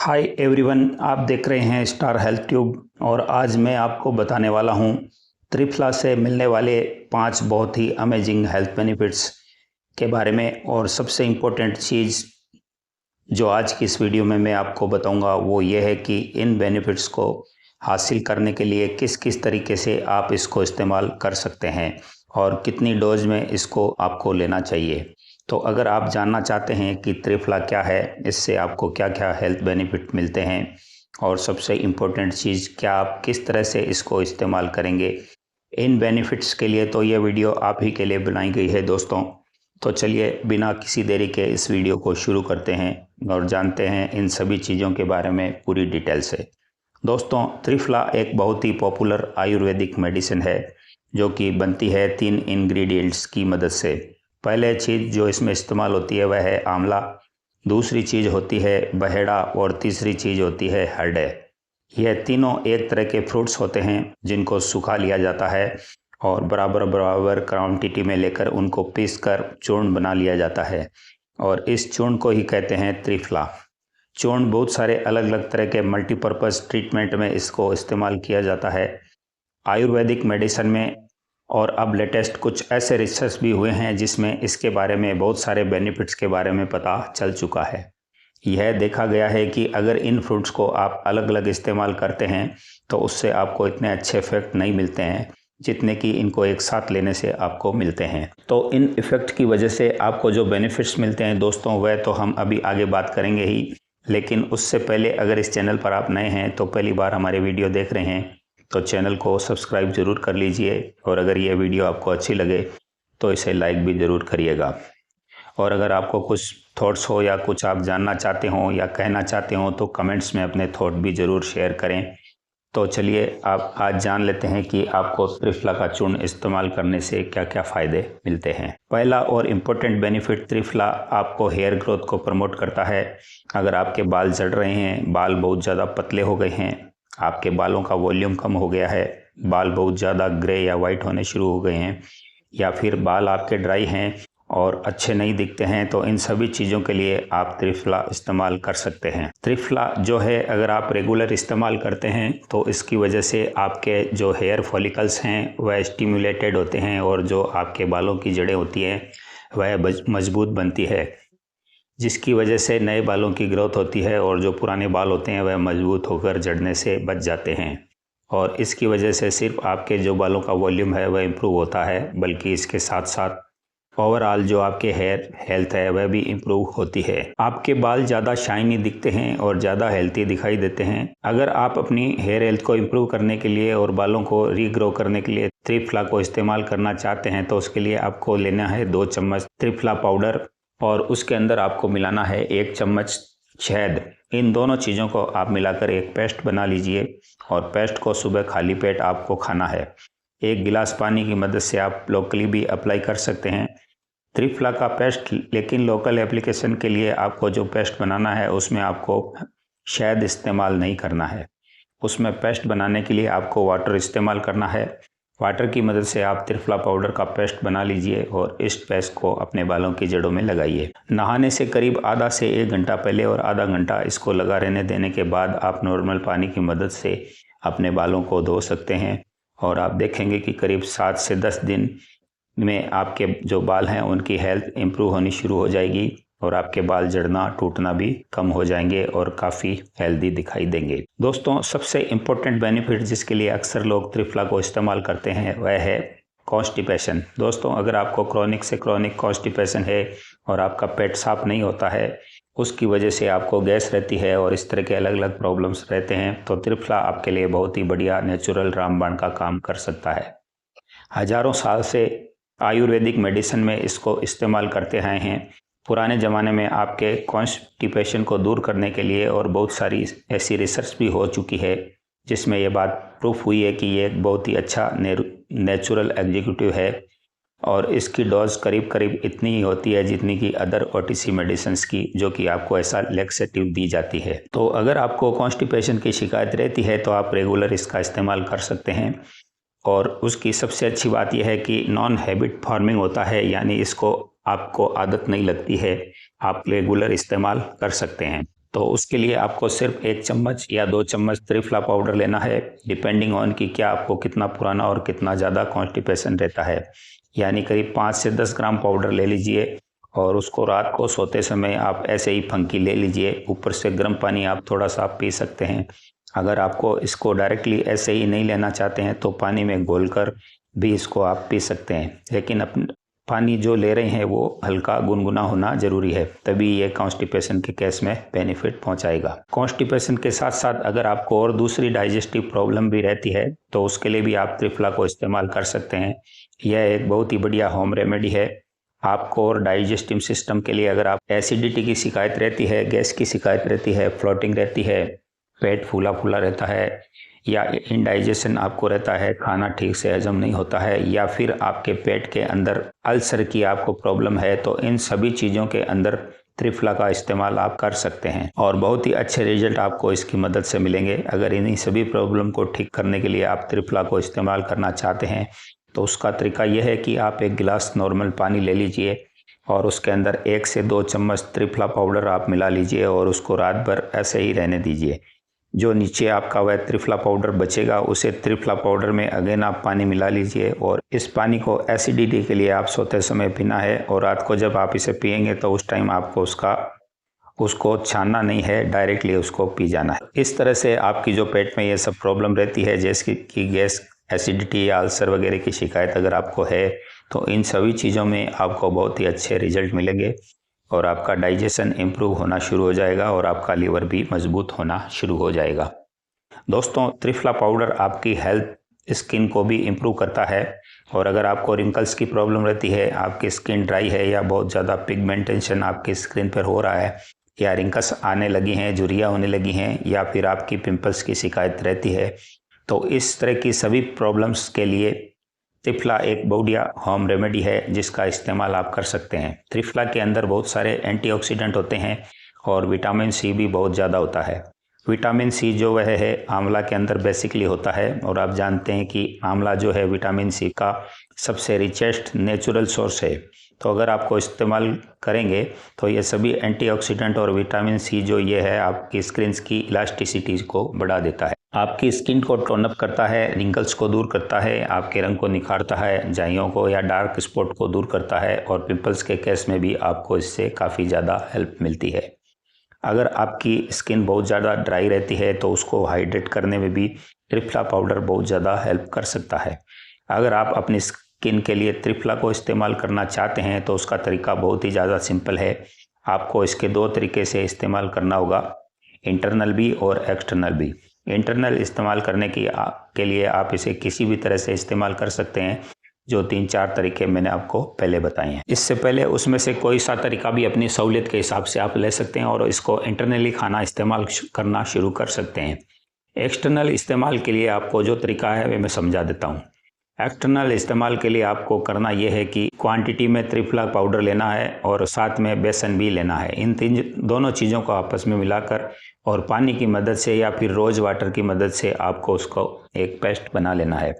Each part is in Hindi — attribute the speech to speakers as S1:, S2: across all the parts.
S1: हाय एवरीवन, आप देख रहे हैं स्टार हेल्थ ट्यूब और आज मैं आपको बताने वाला हूं त्रिफला से मिलने वाले 5 बहुत ही अमेजिंग हेल्थ बेनिफिट्स के बारे में। और सबसे इम्पोर्टेंट चीज़ जो आज की इस वीडियो में मैं आपको बताऊंगा वो ये है कि इन बेनिफिट्स को हासिल करने के लिए किस किस तरीके से आप इसको इस्तेमाल कर सकते हैं और कितनी डोज में इसको आपको लेना चाहिए। तो अगर आप जानना चाहते हैं कि त्रिफला क्या है, इससे आपको क्या क्या हेल्थ बेनिफिट मिलते हैं और सबसे इम्पोर्टेंट चीज़ क्या आप किस तरह से इसको इस्तेमाल करेंगे, इन बेनिफिट्स के लिए तो ये वीडियो आप ही के लिए बनाई गई है दोस्तों। तो चलिए बिना किसी देरी के इस वीडियो को शुरू करते हैं और जानते हैं इन सभी चीज़ों के बारे में पूरी डिटेल से। दोस्तों, त्रिफला एक बहुत ही पॉपुलर आयुर्वेदिक मेडिसिन है जो कि बनती है 3 इंग्रेडिएंट्स की मदद से। पहले चीज़ जो इसमें इस्तेमाल होती है वह है आंवला, दूसरी चीज़ होती है बहेड़ा और तीसरी चीज़ होती है हरडे। यह तीनों एक तरह के फ्रूट्स होते हैं जिनको सुखा लिया जाता है और बराबर बराबर क्वांटिटी में लेकर उनको पीस कर चूर्ण बना लिया जाता है और इस चूर्ण को ही कहते हैं त्रिफला। चूर्ण बहुत सारे अलग अलग तरह के मल्टीपर्पज़ ट्रीटमेंट में इसको इस्तेमाल किया जाता है आयुर्वेदिक मेडिसिन में। और अब लेटेस्ट कुछ ऐसे रिसर्च भी हुए हैं जिसमें इसके बारे में बहुत सारे बेनिफिट्स के बारे में पता चल चुका है। यह देखा गया है कि अगर इन फ्रूट्स को आप अलग अलग इस्तेमाल करते हैं तो उससे आपको इतने अच्छे इफेक्ट नहीं मिलते हैं जितने कि इनको एक साथ लेने से आपको मिलते हैं। तो इन इफेक्ट की वजह से आपको जो बेनिफिट्स मिलते हैं दोस्तों, वह तो हम अभी आगे बात करेंगे ही, लेकिन उससे पहले अगर इस चैनल पर आप नए हैं तो पहली बार हमारे वीडियो देख रहे हैं तो चैनल को सब्सक्राइब जरूर कर लीजिए और अगर ये वीडियो आपको अच्छी लगे तो इसे लाइक भी ज़रूर करिएगा। और अगर आपको कुछ थॉट्स हो या कुछ आप जानना चाहते हो या कहना चाहते हो तो कमेंट्स में अपने थॉट भी ज़रूर शेयर करें। तो चलिए आप आज जान लेते हैं कि आपको त्रिफला का चूर्ण इस्तेमाल करने से क्या क्या फ़ायदे मिलते हैं। पहला और इम्पोर्टेंट बेनिफिट, त्रिफला आपको हेयर ग्रोथ को प्रमोट करता है। अगर आपके बाल झड़ रहे हैं, बाल बहुत ज़्यादा पतले हो गए हैं, आपके बालों का वॉल्यूम कम हो गया है, बाल बहुत ज़्यादा ग्रे या वाइट होने शुरू हो गए हैं, या फिर बाल आपके ड्राई हैं और अच्छे नहीं दिखते हैं, तो इन सभी चीज़ों के लिए आप त्रिफला इस्तेमाल कर सकते हैं। त्रिफला जो है अगर आप रेगुलर इस्तेमाल करते हैं तो इसकी वजह से आपके जो हेयर फॉलिकल्स हैं वह स्टिमुलेटेड होते हैं और जो आपके बालों की जड़ें होती हैं वह मजबूत बनती है, जिसकी वजह से नए बालों की ग्रोथ होती है और जो पुराने बाल होते हैं वह मजबूत होकर झड़ने से बच जाते हैं। और इसकी वजह से सिर्फ आपके जो बालों का वॉल्यूम है वह इम्प्रूव होता है, बल्कि इसके साथ साथ ओवरऑल जो आपके हेयर हेल्थ है वह भी इम्प्रूव होती है। आपके बाल ज़्यादा शाइनी दिखते हैं और ज़्यादा हेल्थी दिखाई देते हैं। अगर आप अपनी हेयर हेल्थ को इम्प्रूव करने के लिए और बालों को रीग्रो करने के लिए त्रिफला को इस्तेमाल करना चाहते हैं तो उसके लिए आपको लेना है 2 चम्मच त्रिफला पाउडर और उसके अंदर आपको मिलाना है 1 चम्मच शहद। इन दोनों चीज़ों को आप मिलाकर एक पेस्ट बना लीजिए और पेस्ट को सुबह खाली पेट आपको खाना है। 1 गिलास पानी की मदद से आप लोकली भी अप्लाई कर सकते हैं त्रिफला का पेस्ट, लेकिन लोकल एप्लीकेशन के लिए आपको जो पेस्ट बनाना है उसमें आपको शहद इस्तेमाल नहीं करना है। उसमें पेस्ट बनाने के लिए आपको वाटर इस्तेमाल करना है। वाटर की मदद से आप त्रिफला पाउडर का पेस्ट बना लीजिए और इस पेस्ट को अपने बालों की जड़ों में लगाइए। नहाने से करीब आधा से 1 घंटा पहले और आधा घंटा इसको लगा रहने देने के बाद आप नॉर्मल पानी की मदद से अपने बालों को धो सकते हैं और आप देखेंगे कि करीब 7 से 10 दिन में आपके जो बाल हैं उनकी हेल्थ इम्प्रूव होनी शुरू हो जाएगी और आपके बाल झड़ना टूटना भी कम हो जाएंगे और काफ़ी हेल्दी दिखाई देंगे। दोस्तों, सबसे इम्पोर्टेंट बेनिफिट जिसके लिए अक्सर लोग त्रिफला को इस्तेमाल करते हैं वह है कॉन्स्टिपेशन। दोस्तों, अगर आपको क्रॉनिक से क्रॉनिक कॉन्स्टिपेशन है और आपका पेट साफ नहीं होता है, उसकी वजह से आपको गैस रहती है और इस तरह के अलग अलग प्रॉब्लम्स रहते हैं, तो त्रिफला आपके लिए बहुत ही बढ़िया नेचुरल रामबाण का काम कर सकता है। हजारों साल से आयुर्वेदिक मेडिसिन में इसको इस्तेमाल करते आए हैं। पुराने ज़माने में आपके कॉन्स्टिपेशन को दूर करने के लिए और बहुत सारी ऐसी रिसर्च भी हो चुकी है जिसमें यह बात प्रूफ हुई है कि ये एक बहुत ही अच्छा नेचुरल एग्जीक्यूटिव है और इसकी डोज करीब करीब इतनी ही होती है जितनी कि अदर ओटीसी मेडिसिन्स की, जो कि आपको ऐसा लेक्सेटिव दी जाती है। तो अगर आपको कॉन्स्टिपेशन की शिकायत रहती है तो आप रेगुलर इसका इस्तेमाल कर सकते हैं। और उसकी सबसे अच्छी बात यह है कि नॉन हैबिट फार्मिंग होता है, यानी इसको आपको आदत नहीं लगती है, आप रेगुलर इस्तेमाल कर सकते हैं। तो उसके लिए आपको सिर्फ 1 चम्मच या 2 चम्मच त्रिफला पाउडर लेना है, डिपेंडिंग ऑन कि क्या आपको कितना पुराना और कितना ज़्यादा कॉन्स्टिपेशन रहता है। यानी करीब 5 से 10 ग्राम पाउडर ले लीजिए और उसको रात को सोते समय आप ऐसे ही फंकी ले लीजिए। ऊपर से गर्म पानी आप थोड़ा सा पी सकते हैं। अगर आपको इसको डायरेक्टली ऐसे ही नहीं लेना चाहते हैं तो पानी में घोलकर भी इसको आप पी सकते हैं, लेकिन पानी जो ले रहे हैं वो हल्का गुनगुना होना जरूरी है, तभी ये कॉन्स्टिपेशन के केस में बेनिफिट पहुंचाएगा। कॉन्स्टिपेशन के साथ साथ अगर आपको और दूसरी डाइजेस्टिव प्रॉब्लम भी रहती है तो उसके लिए भी आप त्रिफला को इस्तेमाल कर सकते हैं। यह एक बहुत ही बढ़िया होम रेमेडी है आपको। और डाइजेस्टिव सिस्टम के लिए अगर आप एसिडिटी की शिकायत रहती है, गैस की शिकायत रहती है, फ्लोटिंग रहती है, पेट फूला फूला रहता है, या इंडाइजेशन आपको रहता है, खाना ठीक से हजम नहीं होता है, या फिर आपके पेट के अंदर अल्सर की आपको प्रॉब्लम है, तो इन सभी चीज़ों के अंदर त्रिफला का इस्तेमाल आप कर सकते हैं और बहुत ही अच्छे रिजल्ट आपको इसकी मदद से मिलेंगे। अगर इन्हीं सभी प्रॉब्लम को ठीक करने के लिए आप त्रिफला को इस्तेमाल करना चाहते हैं तो उसका तरीका यह है कि आप 1 गिलास नॉर्मल पानी ले लीजिए और उसके अंदर 1 से 2 चम्मच त्रिफला पाउडर आप मिला लीजिए और उसको रात भर ऐसे ही रहने दीजिए। जो नीचे आपका वह त्रिफला पाउडर बचेगा उसे त्रिफला पाउडर में अगेन आप पानी मिला लीजिए और इस पानी को एसिडिटी के लिए आप सोते समय पीना है। और रात को जब आप इसे पिएंगे तो उस टाइम आपको उसको छानना नहीं है, डायरेक्टली उसको पी जाना है। इस तरह से आपकी जो पेट में ये सब प्रॉब्लम रहती है जैसे कि गैस, एसिडिटी या अल्सर वगैरह की शिकायत अगर आपको है तो इन सभी चीज़ों में आपको बहुत ही अच्छे रिजल्ट मिलेंगे और आपका डाइजेशन इम्प्रूव होना शुरू हो जाएगा और आपका लीवर भी मजबूत होना शुरू हो जाएगा। दोस्तों, त्रिफला पाउडर आपकी हेल्थ स्किन को भी इम्प्रूव करता है और अगर आपको रिंकल्स की प्रॉब्लम रहती है, आपकी स्किन ड्राई है या बहुत ज़्यादा पिगमेंटेशन आपकी स्किन पर हो रहा है या रिंकल्स आने लगी हैं, झुर्रियाँ होने लगी हैं या फिर आपकी पिंपल्स की शिकायत रहती है, तो इस तरह की सभी प्रॉब्लम्स के लिए त्रिफला एक बढ़िया होम रेमेडी है जिसका इस्तेमाल आप कर सकते हैं। त्रिफला के अंदर बहुत सारे एंटीऑक्सीडेंट होते हैं और विटामिन सी भी बहुत ज़्यादा होता है। विटामिन सी जो वह है आंवला के अंदर बेसिकली होता है और आप जानते हैं कि आंवला जो है विटामिन सी का सबसे रिचेस्ट नेचुरल सोर्स है। तो अगर आपको इस्तेमाल करेंगे तो ये सभी एंटीऑक्सीडेंट और विटामिन सी जो ये है आपकी स्किन की इलास्टिसिटी को बढ़ा देता है, आपकी स्किन को टोन अप करता है, रिंकल्स को दूर करता है, आपके रंग को निखारता है, झाइयों को या डार्क स्पॉट को दूर करता है और पिंपल्स के केस में भी आपको इससे काफ़ी ज़्यादा हेल्प मिलती है। अगर आपकी स्किन बहुत ज़्यादा ड्राई रहती है तो उसको हाइड्रेट करने में भी त्रिफला पाउडर बहुत ज़्यादा हेल्प कर सकता है। अगर आप अपनी स्किन के लिए त्रिफला को इस्तेमाल करना चाहते हैं तो उसका तरीका बहुत ही ज़्यादा सिंपल है। आपको इसके 2 तरीके से इस्तेमाल करना होगा, इंटरनल भी और एक्सटर्नल भी। इंटरनल इस्तेमाल करने के लिए आप इसे किसी भी तरह से इस्तेमाल कर सकते हैं, जो 3-4 तरीके मैंने आपको पहले बताए हैं। इससे पहले उसमें से कोई सा तरीका भी अपनी सहूलियत के हिसाब से आप ले सकते हैं और इसको इंटरनली इस्तेमाल करना शुरू कर सकते हैं। एक्सटर्नल इस्तेमाल के लिए आपको जो तरीका है वे मैं समझा देता हूँ। एक्सटर्नल इस्तेमाल के लिए आपको करना यह है कि क्वांटिटी में त्रिफला पाउडर लेना है और साथ में बेसन भी लेना है। इन दोनों चीज़ों को आपस में मिलाकर और पानी की मदद से या फिर रोज़ वाटर की मदद से आपको उसको एक पेस्ट बना लेना है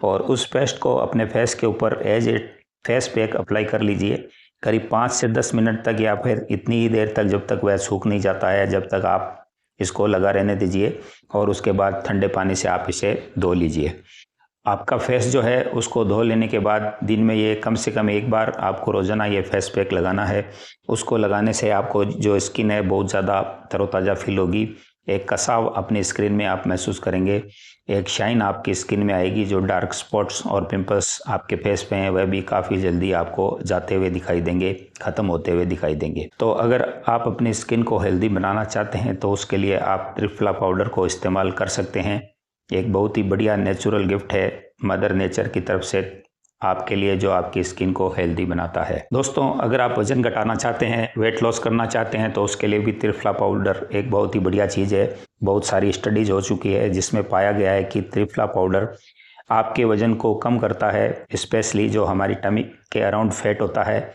S1: और उस पेस्ट को अपने फेस के ऊपर as a face pack apply कर लीजिए करीब 5 से 10 मिनट तक या फिर इतनी ही देर तक जब तक वह सूख नहीं जाता है, जब तक आप इसको लगा रहने दीजिए और उसके बाद ठंडे पानी से आप इसे धो लीजिए। आपका फेस जो है उसको धो लेने के बाद दिन में ये कम से कम 1 बार आपको रोज़ाना ये फेस पैक लगाना है। उसको लगाने से आपको जो स्किन है बहुत ज़्यादा तरोताज़ा फील होगी, एक कसाव अपनी स्किन में आप महसूस करेंगे, एक शाइन आपकी स्किन में आएगी, जो डार्क स्पॉट्स और पिंपल्स आपके फेस पे हैं वह भी काफ़ी जल्दी आपको जाते हुए दिखाई देंगे, ख़त्म होते हुए दिखाई देंगे। तो अगर आप अपनी स्किन को हेल्दी बनाना चाहते हैं तो उसके लिए आप त्रिफला पाउडर को इस्तेमाल कर सकते हैं। एक बहुत ही बढ़िया नेचुरल गिफ्ट है मदर नेचर की तरफ से आपके लिए, जो आपकी स्किन को हेल्दी बनाता है। दोस्तों, अगर आप वजन घटाना चाहते हैं, वेट लॉस करना चाहते हैं तो उसके लिए भी त्रिफला पाउडर एक बहुत ही बढ़िया चीज़ है। बहुत सारी स्टडीज हो चुकी है जिसमें पाया गया है कि त्रिफला पाउडर आपके वजन को कम करता है, स्पेशली जो हमारी टमी के अराउंड फैट होता है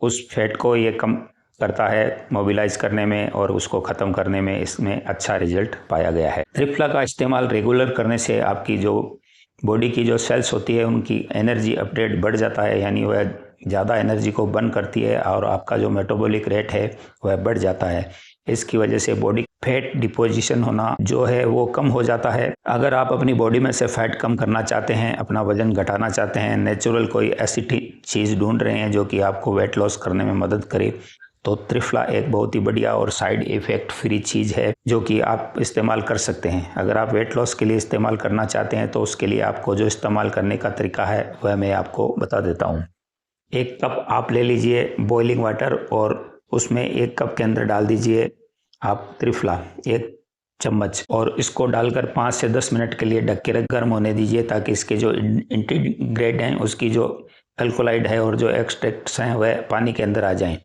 S1: उस फैट को ये कम करता है, मोबिलाइज करने में और उसको ख़त्म करने में इसमें अच्छा रिजल्ट पाया गया है। त्रिफला का इस्तेमाल रेगुलर करने से आपकी जो बॉडी की जो सेल्स होती है उनकी एनर्जी अपडेट बढ़ जाता है, यानी वह ज़्यादा एनर्जी को बर्न करती है और आपका जो मेटाबॉलिक रेट है वह बढ़ जाता है। इसकी वजह से बॉडी फैट डिपोजिशन होना जो है वो कम हो जाता है। अगर आप अपनी बॉडी में से फैट कम करना चाहते हैं, अपना वजन घटाना चाहते हैं, नेचुरल कोई ऐसी चीज़ ढूंढ रहे हैं जो कि आपको वेट लॉस करने में मदद करे, तो त्रिफला एक बहुत ही बढ़िया और साइड इफ़ेक्ट फ्री चीज़ है जो कि आप इस्तेमाल कर सकते हैं। अगर आप वेट लॉस के लिए इस्तेमाल करना चाहते हैं तो उसके लिए आपको जो इस्तेमाल करने का तरीका है वह मैं आपको बता देता हूँ। 1 कप आप ले लीजिए बॉइलिंग वाटर और उसमें 1 कप के अंदर डाल दीजिए आप त्रिफला 1 चम्मच, और इसको डालकर 5 से 10 मिनट के लिए ढक के रख गर्म होने दीजिए ताकि इसके जो इंटीग्रेट हैं उसकी जो अल्कोलाइड है और जो एक्सट्रैक्ट्स हैं वह पानी के अंदर आ जाएं।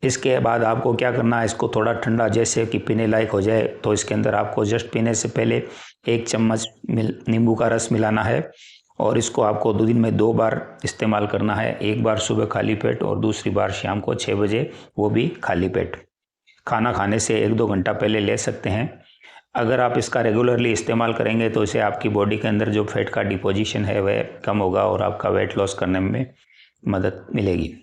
S1: इसके बाद आपको क्या करना है, इसको थोड़ा ठंडा जैसे कि पीने लायक हो जाए तो इसके अंदर आपको जस्ट पीने से पहले 1 चम्मच नींबू का रस मिलाना है और इसको आपको 2 दिन में 2 बार इस्तेमाल करना है। एक बार सुबह खाली पेट और दूसरी बार शाम को 6 बजे, वो भी खाली पेट। खाना खाने से 1-2 घंटा पहले ले सकते हैं। अगर आप इसका रेगुलरली इस्तेमाल करेंगे तो इससे आपकी बॉडी के अंदर जो फैट का डिपोजिशन है वह कम होगा और आपका वेट लॉस करने में मदद मिलेगी।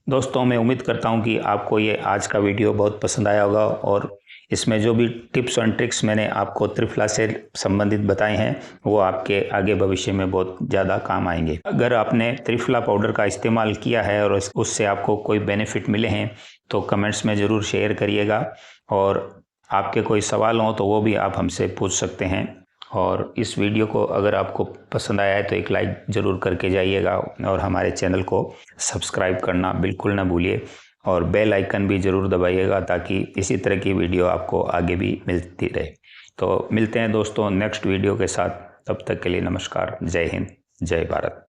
S1: दोस्तों, मैं उम्मीद करता हूं कि आपको ये आज का वीडियो बहुत पसंद आया होगा और इसमें जो भी टिप्स एंड ट्रिक्स मैंने आपको त्रिफला से संबंधित बताए हैं वो आपके आगे भविष्य में बहुत ज़्यादा काम आएंगे। अगर आपने त्रिफला पाउडर का इस्तेमाल किया है और उससे आपको कोई बेनिफिट मिले हैं तो कमेंट्स में ज़रूर शेयर करिएगा, और आपके कोई सवाल हों तो वो भी आप हमसे पूछ सकते हैं। और इस वीडियो को अगर आपको पसंद आया है तो एक लाइक ज़रूर करके जाइएगा और हमारे चैनल को सब्सक्राइब करना बिल्कुल ना भूलिए और बेल आइकन भी ज़रूर दबाइएगा ताकि इसी तरह की वीडियो आपको आगे भी मिलती रहे। तो मिलते हैं दोस्तों नेक्स्ट वीडियो के साथ, तब तक के लिए नमस्कार, जय हिंद, जय भारत।